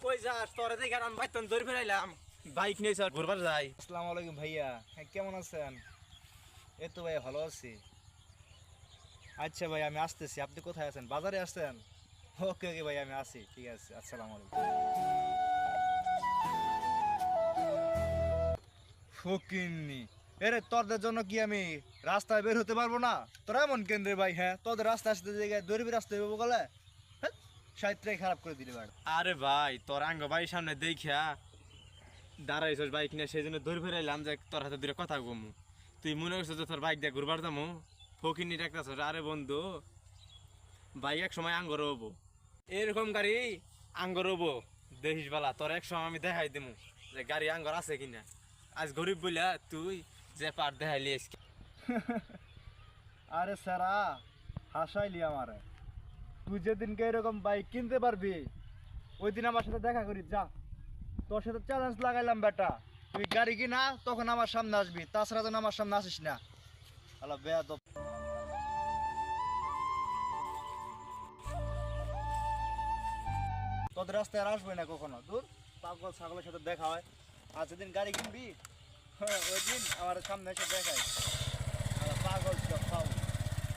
কই যাস তোরে দেখে আমি বাইতন ধরে ফেরাইলাম বাইক নিয়ে স্যার ঘুরবার যাই। আসসালামু আলাইকুম ভাইয়া, হ্যাঁ কেমন আছেন? এই তো ভাই ভালো আছি। আচ্ছা ভাই আমি আসতেছি, আপনি কোথায় আছেন? বাজারে আসছেন? ওকে ওকে ভাই আমি আসি, ঠিক আছে, আসসালামু আলাইকুম। ফকিন্নি, এরে তোদের জন্য কি আমি রাস্তায় বের হতে পারবো না? তোরা এমন কেন্দ্রে ভাই, হ্যাঁ তোদের রাস্তা আসতে জায়গায় দৌড়বি রাস্তায় যাবো বলে সাহিত্যটাই খারাপ করে দিলে ভাই। আরে ভাই তোর আঙ্গ বাড়ির সামনে দেখিয়া দাঁড়াইছস বাইক নিয়ে সেই জন্য ধরে ফেরাইলাম যে তোর হাতে দূরে কথা কমু। তুই মনে করছিস যে তোর বাইক দিয়ে ঘুরবার যাবো, ফকিনি ডাকতেছ। আরে বন্ধু, বাইক এক সময় আঙ্গর হবো, এরকম গাড়ি আঙ্গর হবো দেখিস বালা। তোর এক সময় আমি দেখাই দিমু যে গাড়ি আঙ্গর আছে কিনা। আজ গরিব বইলা তুই যে পার দেখাইলি আজকে। আরে সারা হাসাইলি আমারে। তুই যেদিনকে এরকম বাইক কিনতে পারবি ওই দিন আমার সাথে দেখা করি, যা তোর সাথে চ্যালেঞ্জ লাগাইলাম বেটা। তুই গাড়ি কিনা তখন আমার সামনে আসবি, তাছাড়া যেন আমার সামনে আসিস না। হ্যালো বেয়াদব। তোদের রাস্তায় আর আসবে না কখনো, দূর পাগল ছাগলের সাথে দেখা হয়। আর যেদিন গাড়ি কিনবি ওই দিন আমার সামনে এসে দেখাই। পাগল সব পাগল।